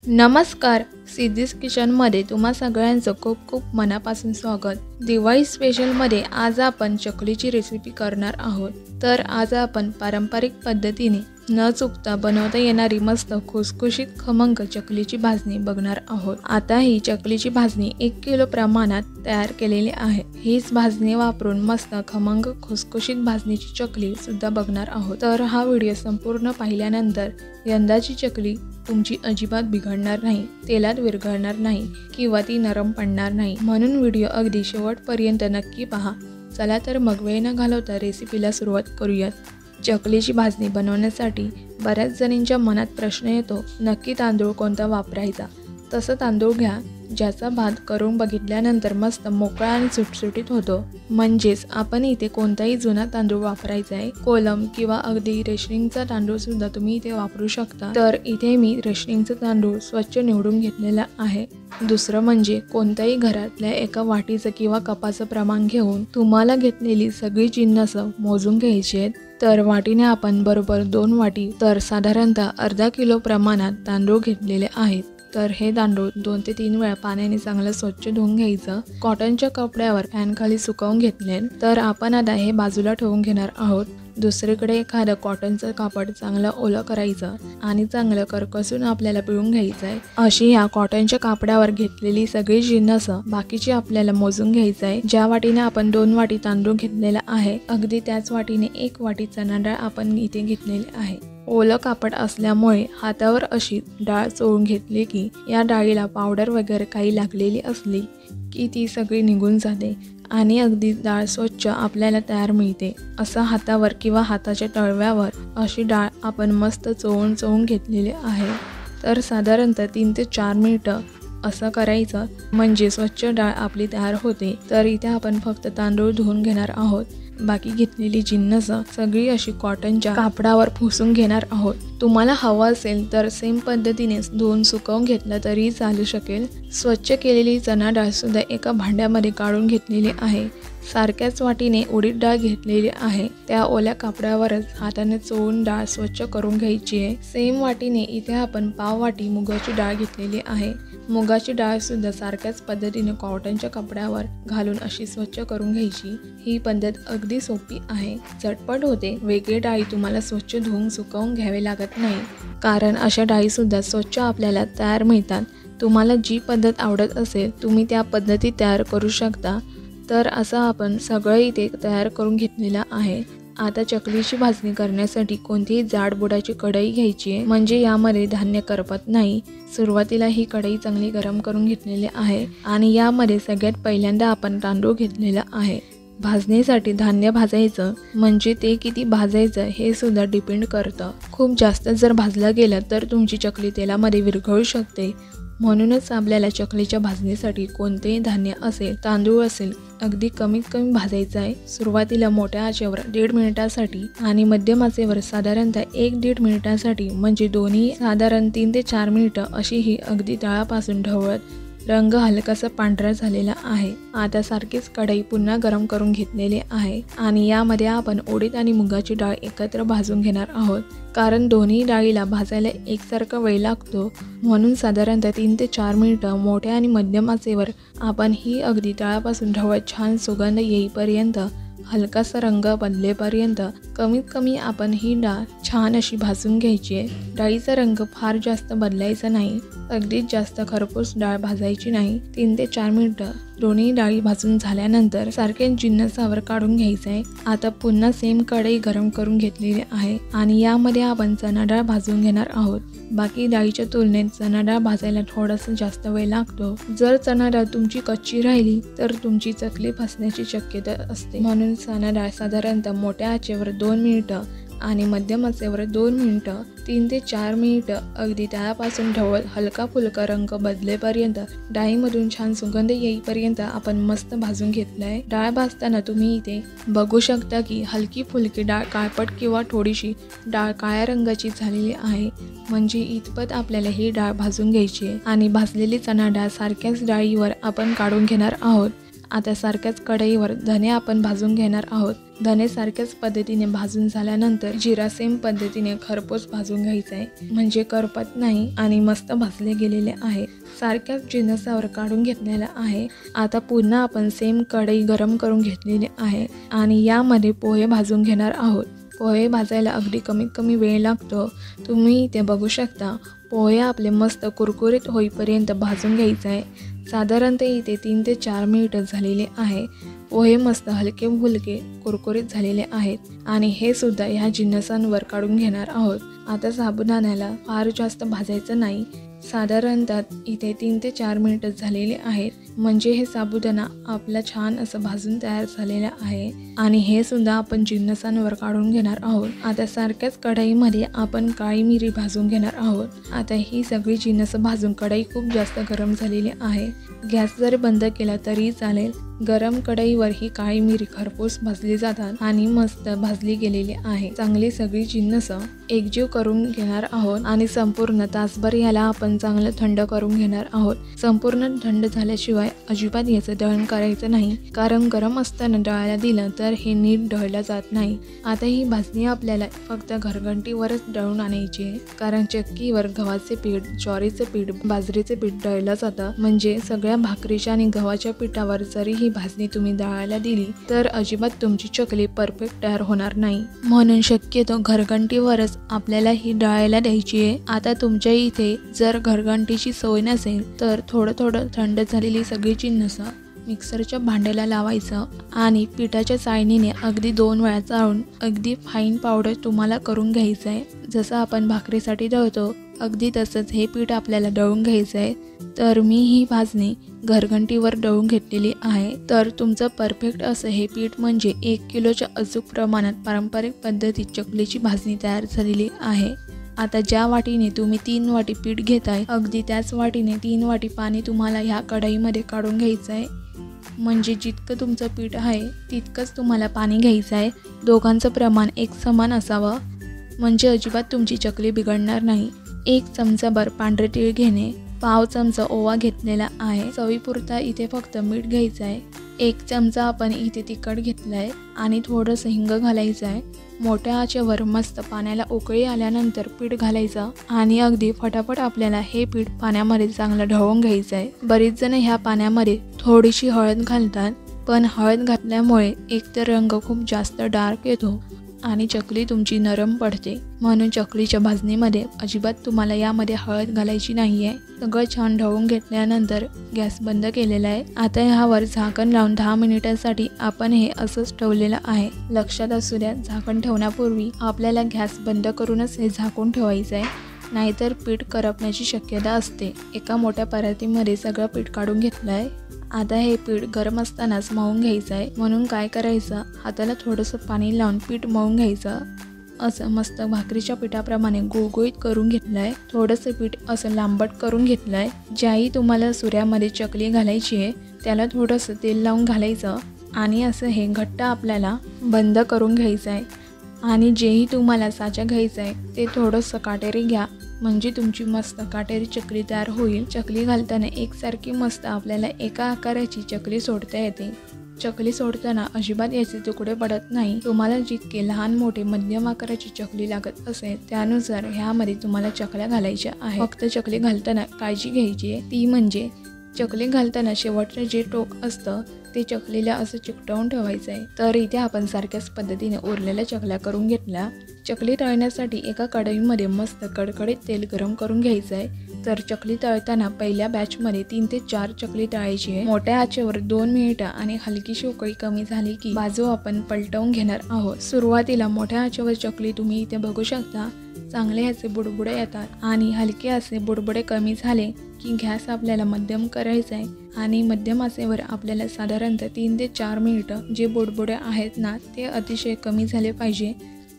नमस्कार, सिद्धीज किचनमध्ये तुम्हा सगळ्यांचं खूप खूप मनापासून स्वागत। दिवाळी स्पेशलमध्ये आज आपण चकलीची रेसिपी करणार आहोत। तर आज आपण पारंपरिक पद्धतीने न चुकता बनवता येणारी मस्त खुसखुशीत खमंग चकलीची भाजणी बघणार आहोत। आता ही चकलीची भाजणी 1 किलो प्रमाणात तयार केलेली आहे। हीच भाजणी वापरून मस्त खमंग खुसखुशीत भाजणीची चकली सुद्धा बघणार आहोत। तर हा व्हिडिओ संपूर्ण पाहिल्यानंतर यंदाची चकली तुमची अजिबात बिघडणार नाही, तेलात विरघळणार नाही किंवा ती नरम पडणार नाही, म्हणून व्हिडिओ अगदी शेवटपर्यंत नक्की पहा। चला तर मग वेळ न घालवता रेसिपीला सुरुवात करूयात। चकलीची भाजणी बनवण्यासाठी बऱ्याच जणींच्या मनात प्रश्न येतो, नक्की तांदूळ कोणता वापरायचा। तसं तांदूळ घ्या ज्याचा भात करून बघितल्यानंतर मस्त मोकळा आणि सुटसुटीत होतो। म्हणजेच आपण इथे कोणताही जुना तांदूळ वापरायचा आहे। कोलम किंवा अगदी रेशनिंगचा तांदूळ सुद्धा तुम्ही इथे वापरू शकता। तर इथे मी रेशनिंगचा तांदूळ स्वच्छ निवडून घेतलेला आहे। दुसरं म्हणजे कोणत्याही घरातल्या एका वाटीचं किंवा कपाचं प्रमाण घेऊन तुम्हाला घेतलेली सगळी जिन्नस मोजून घ्यायची आहेत। तर वाटीने आपण बरोबर 2 वाटी तर साधारणतः अर्धा किलो प्रमाणात तांदूळ घेतलेले आहेत। तर हे तांदूळ 2 ते 3 वेळा पाण्याने चांगलं स्वच्छ धुवून घ्यायचं। कॉटनच्या कपड्यावर फॅन खाली सुकवून घेतले। तर आपण आता हे बाजूला ठेवून घेणार आहोत। दुसरीकडे एखादं कॉटनचं कापड चांगलं ओलं करायचं आणि चांगलं करकसून आपल्याला पिळून घ्यायचं आहे। अशी ह्या कॉटनच्या कापडावर घेतलेली सगळी जिन्नस बाकीची आपल्याला मोजून घ्यायचं आहे। ज्या वाटीने आपण 2 वाटी तांदूळ घेतलेला आहे, अगदी त्याच वाटीने 1 वाटी चणा डाळ आपण इथे घेतलेली आहे। ओलं कापड असल्यामुळे हातावर अशी डाळ चोळून घेतली की या डाळीला पावडर वगैरे काही लागलेली असली की ती सगळी निघून जाते आणि अगदी डाळ स्वच्छ आपल्याला तयार मिळते। असं हातावर किंवा हाताच्या तळव्यावर अशी डाळ आपण मस्त चोळून घेतलेली आहे। तर साधारणतः 3 ते 4 मिनिटं असं करायचं, म्हणजे स्वच्छ डाळ आपली तयार होते। तर इथे आपण फक्त तांदूळ धुवून घेणार आहोत। बाकी घेतलेली जिन्नस सगळी अशी कॉटनच्या कापडावर पुसून घेणार आहोत। तुम्हाला हवं असेल तर सेम पद्धतीने धुवून सुकवून घेतलं तरी चालू शकेल। स्वच्छ केलेली चणा डाळ सुद्धा एका भांड्यामध्ये काढून घेतलेली आहे। सारख्याच वाटीने उडीद डाळ घेतलेली आहे, त्या ओल्या कापडावरच हाताने चोळून डाळ स्वच्छ करून घ्यायची आहे। सेम वाटीने इथे आपण पाव वाटी मुगाची डाळ घेतलेली आहे। मुगाची डाळ सुद्धा सारख्याच पद्धतीने कॉटनच्या कपड्यावर घालून अशी स्वच्छ करून घ्यायची। ही पद्धत अगदी सोपी आहे, झटपट होते। वेगळी डाळी तुम्हाला स्वच्छ धुवून सुकवून घ्यावे लागत नाही, कारण अशा डाळी सुद्धा स्वच्छ आपल्याला तयार मिळतात। तुम्हाला जी पद्धत आवडत असेल तुम्ही त्या पद्धतीत तयार करू शकता। तर असं आपण सगळं इथे तयार करून घेतलेलं आहे। आता चकलीची भाजणी करण्यासाठी कोणतीही जाड बुडाची कढई घ्यायची आहे, म्हणजे यामध्ये धान्य करपत नाही। सुरुवातीला ही कढई चांगली गरम करून घेतलेली आहे आणि यामध्ये सगळ्यात पहिल्यांदा आपण तांदूळ घेतलेला आहे। भाजणीसाठी धान्य भाजायचं म्हणजे ते किती भाजायचं हे सुद्धा डिपेंड करतं। खूप जास्त जर भाजलं गेलं तर तुमची चकली तेलामध्ये विरघळू शकते। म्हणूनच आपल्याला चकलीच्या भाजणीसाठी कोणतेही धान्य असेल, तांदूळ असेल, अगदी कमीत कमी भाजायचं आहे। सुरुवातीला मोठ्या आचेवर 1.5 मिनिटासाठी आणि मध्यम आचेवर साधारणतः 1-1.5 मिनिटासाठी, म्हणजे दोन्ही साधारण 3 ते 4 मिनिटं अशी ही अगदी तळापासून ढवळत रंग हलकासा पांढरा झालेला आहे। आता सारखीच कढई पुन्हा गरम करून घेतलेली आहे आणि यामध्ये आपण उडीद आणि मुगाची डाळ एकत्र भाजून घेणार आहोत। कारण दोन्ही डाळीला भाजायला एकसारखा वेळ लागतो, म्हणून साधारणतः 3 ते 4 मिनिटं मोठ्या आणि मध्यम आचेवर आपण ही अगदी तळापासून ढवळत छान सुगंध येईपर्यंत, हलकासा रंग बदलेपर्यंत कमीत कमी आपण ही डाळ छान अशी भाजून घ्यायची आहे। डाळीचा रंग फार जास्त बदलायचा नाही, अगदीच जास्त खरपूस डाळ भाजायची नाही। 3 ते 4 मिनिटं दोन्ही डाळी भाजून झाल्यानंतर सारखे जिन्नसावर काढून घ्यायचं आहे। आता पुन्हा सेम कढई गरम करून घेतलेली आहे आणि यामध्ये आपण चणा डाळ भाजून घेणार आहोत। बाकी डाळीच्या तुलनेत चणा डाळ भाजायला थोडासा जास्त वेळ लागतो। जर चणा डाळ तुमची कच्ची राहिली तर तुमची चकली फसण्याची शक्यता असते, म्हणून चणा डाळ साधारणतः मोठ्या आचेवर 2 मिनिटं आणि मध्यम आचेवर 2 मिनिटं, 3 ते 4 मिनिटं अगदी तळापासून ढवळत हलका फुलका रंग बदलेपर्यंत, डाळीमधून छान सुगंध येईपर्यंत आपण मस्त भाजून घेतलं आहे। डाळ भाजताना तुम्ही इथे बघू शकता की हलकी फुलकी डाळ काळपट किंवा थोडीशी डाळ काळ्या रंगाची झालेली आहे, म्हणजे इतपत आपल्याला ही डाळ भाजून घ्यायची आहे। आणि भाजलेली चणा डाळ सारख्याच डाळीवर आपण काढून घेणार आहोत। आता सारख्याच कढईवर धने आपण भाजून घेणार आहोत। धने सारख्याच पद्धतीने भाजून झाल्यानंतर जिरा सेम पद्धतीने खरपूस भाजून घ्यायचा आहे, म्हणजे करपत नाही आणि मस्त भाजले गेलेले आहे. सारख्याच जिन्नसावर काढून घेतलेला आहे. आता पुन्हा आपण सेम कढई गरम करून घेतलेली आहे आणि यामध्ये पोहे भाजून घेणार आहोत. पोहे भाजायला अगदी कमीत कमी वेळ लागतो. तुम्ही इथे बघू शकता पोहे आपले मस्त कुरकुरीत होईपर्यंत भाजून घ्यायचं आहे. साधारणतः इथे 3 ते 4 मिनिटं झालेले आहे. पोहे मस्त हलके फुलके कुरकुरीत झालेले आहेत आणि हे सुद्धा ह्या जिन्नसांवर काढून घेणार आहोत. आता साबुदाण्याला फार जास्त भाजायचं नाही. साधारणतः इथे 3 ते 4 मिनिटं झालेले आहेत, म्हणजे हे साबुदाणा आपला छान असं भाजून तयार झालेला आहे आणि हे सुद्धा आपण जिन्नसांवर काढून घेणार आहोत. आता सारख्याच कढईमध्ये आपण काळी मिरी भाजून घेणार आहोत. आता ही सगळी जिन्नस भाजून कढई खूप जास्त गरम झालेली आहे. गॅस जरी बंद केला तरी चालेल. गरम कढईवर ही काळी मिरी खरपूस भाजली जातात आणि मस्त भाजली गेलेली आहे. चांगली सगळी जिन्नस एकजीव करून घेणार आहोत आणि संपूर्ण तासभर याला आपण चांगलं थंड करून घेणार आहोत. संपूर्ण थंड झाल्याशिवाय अजिबात याचं दळण करायचं नाही, कारण गरम असताना दळायला दिलं तर हे नीट दळलं जात नाही. आता ही भाजणी आपल्याला फक्त घरघंटीवरच दळून आणायची आहे, कारण चक्कीवर गव्हाचे पीठ, ज्वारीचे पीठ, बाजरीचे पीठ दळलं जातं. म्हणजे सगळ्या भाकरीच्या आणि गव्हाच्या पिठावर जरी ही भाजणी तुम्ही दळायला दिली तर अजिबात तुमची चकली परफेक्ट तयार होणार नाही. म्हणून शक्यतो घरघंटीवरच आपल्याला ही दळायला द्यायची आहे. आता तुमच्या इथे जर घरघंटीची सोय नसेल तर थोडं थंड झालेली सगळी जिन्नस मिक्सरच्या भांड्याला लावायचं आणि पिठाच्या चाळणीने अगदी 2 वेळा चाळून अगदी फाईन पावडर तुम्हाला करून घ्यायचं आहे. जसं आपण भाकरीसाठी दळतो अगदी तसंच हे पीठ आपल्याला दळून घ्यायचं आहे. तर मी ही भाजणी घरघंटीवर दळून घेतलेली आहे. तर तुमचं परफेक्ट असं हे पीठ म्हणजे 1 किलोच्या अचूक प्रमाणात पारंपरिक पद्धतीत चकलीची भाजणी तयार झालेली आहे. आता ज्या वाटीने तुम्ही 3 वाटी पीठ घेताय अगदी त्याच वाटीने 3 वाटी पाणी तुम्हाला ह्या कढईमध्ये काढून घ्यायचं आहे. म्हणजे जितकं तुमचं पीठ आहे तितकंच तुम्हाला पाणी घ्यायचं आहे. दोघांचं प्रमाण एक समान असावं, म्हणजे अजिबात तुमची चकली बिघडणार नाही. 1 चमचाभर पांढरे तीळ घेणे, पाव चमचा ओवा घेतलेला आहे. चवीपुरता इथे फक्त मीठ घ्यायचं आहे. 1 चमचा आपण इथे तिखट घेतलं आहे आणि थोडंसं हिंग घालायचं आहे. मोठ्या आचेवर मस्त पाण्याला उकळी आल्यानंतर पीठ घालायचं आणि अगदी फटाफट आपल्याला हे पीठ पाण्यामध्ये चांगलं ढवळून घ्यायचं आहे. बरीच जण ह्या पाण्यामध्ये थोडीशी हळद घालतात, पण हळद घातल्यामुळे एकतर रंग खूप जास्त डार्क येतो आणि चकली तुमची नरम पडते. म्हणून चकलीच्या भाजणीमध्ये अजिबात तुम्हाला यामध्ये हळद घालायची नाही आहे. सगळं छान ढवळून घेतल्यानंतर गॅस बंद केलेला आहे. आता ह्यावर झाकण लावून 10 मिनिटांसाठी आपण हे असंच ठेवलेलं आहे. लक्षात असू द्या, झाकण ठेवण्यापूर्वी आपल्याला गॅस बंद करूनच हे झाकून ठेवायचं आहे, नाहीतर पीठ करपण्याची शक्यता असते. एका मोठ्या परातीमध्ये सगळं पीठ काढून घेतलं आहे. आता हे पीठ गरम असतानाच मळून घ्यायचं आहे. म्हणून काय करायचं, हाताला थोडंसं पाणी लावून पीठ मळून घ्यायचं. असं मस्त भाकरीच्या पिठाप्रमाणे गुळगुळीत करून घेतलं आहे. थोडंसं पीठ असं लांबट करून घेतलं आहे. ज्याही तुम्हाला सुऱ्यामध्ये चकली घालायची आहे त्याला थोडंसं तेल लावून घालायचं आणि असं हे घट्ट आपल्याला बंद करून घ्यायचं आहे. आणि जेही तुम्हाला साचा घ्यायचा आहे ते थोडंसं काटेरी घ्या, म्हणजे तुमची मस्त काटेरी चकली तयार होईल. चकली घालताना एकसारखी मस्त आपल्याला एका आकाराची चकली सोडता येते. चकली सोडताना अजिबात याचे तुकडे पडत नाही. तुम्हाला जितके लहान मोठे मध्यम आकाराची चकली लागत असेल त्यानुसार ह्यामध्ये तुम्हाला चकल्या घालायच्या आहे. फक्त चकली घालताना काळजी घ्यायची आहे, ती म्हणजे चकली घालताना शेवटचं जे टोक असतं ते चकलीला असं चिकटवून ठेवायचं आहे. तर इथे आपण सारख्याच पद्धतीने उरलेल्या चकल्या करून घेतल्या. चकली तळण्यासाठी एका कढईमध्ये मस्त कडकडीत तेल गरम करून घ्यायचं आहे. तर चकली तळताना पहिल्या बॅचमध्ये 3 ते 4 चकली तळायची आहे. मोठ्या आचेवर 2 मिनिटं आणि हलकीशी उकळी कमी झाली की बाजू आपण पलटवून घेणार आहोत. सुरुवातीला मोठ्या आचेवर चकली तुम्ही इथे बघू शकता चांगले ह्याचे बुडबुडे येतात आणि हलके असे बुडबुडे कमी झाले की गॅस आपल्याला मध्यम करायचा आहे आणि मध्यम आचेवर आपल्याला साधारणतः 3 ते 4 मिनिटं जे बुडबुडे आहेत ना ते अतिशय कमी झाले पाहिजे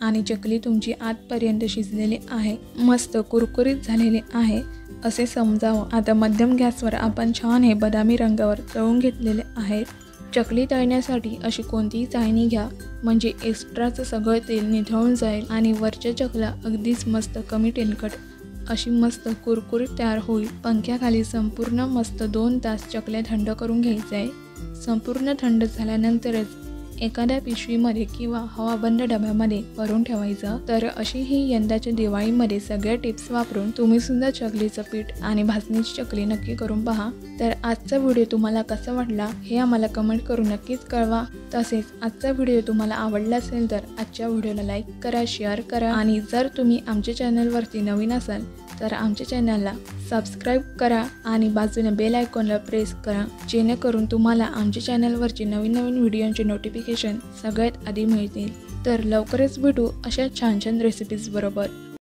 आणि चकली तुमची आतपर्यंत शिजलेली आहे, मस्त कुरकुरीत झालेली आहे असे समजावं. आता मध्यम गॅसवर आपण छान हे बदामी रंगावर तळून घेतलेले आहेत. चकली तळण्यासाठी अशी कोणतीही चाळणी घ्या, म्हणजे एक्स्ट्राचं सगळं तेल निथळून जाईल आणि वरच्या चकल्या अगदीच मस्त कमी तेलकट अशी मस्त कुरकुरीत तयार होईल. पंख्याखाली संपूर्ण मस्त 2 तास चकल्या थंड करून घ्यायचं आहे. संपूर्ण थंड झाल्यानंतरच एखाद्या पिशवीमध्ये किंवा हवाबंद डब्यामध्ये भरून ठेवायचं। तर अशी ही यंदाच्या दिवाळीमध्ये सगळ्या टिप्स वापरून तुम्ही सुद्धा चकलीचं पीठ आणि भाजणीची चकली नक्की करून पहा। तर आजचा व्हिडिओ तुम्हाला कसा वाटला हे आम्हाला कमेंट करून नक्कीच कळवा। तसेच आजचा व्हिडिओ तुम्हाला आवडला असेल तर आजच्या व्हिडिओला लाईक करा, शेअर करा आणि जर तुम्ही आमच्या चॅनलवरती नवीन असाल तर आमच्या चॅनलला सबस्क्राईब करा आणि बाजूने बेल आयकॉनला प्रेस करा, जेणेकरून तुम्हाला आमच्या चॅनलवरची नवीन व्हिडिओंचे नोटिफिकेशन सगळ्यात आधी मिळतील। तर लवकरच भेटू अशा छान छान रेसिपीज बरोबर।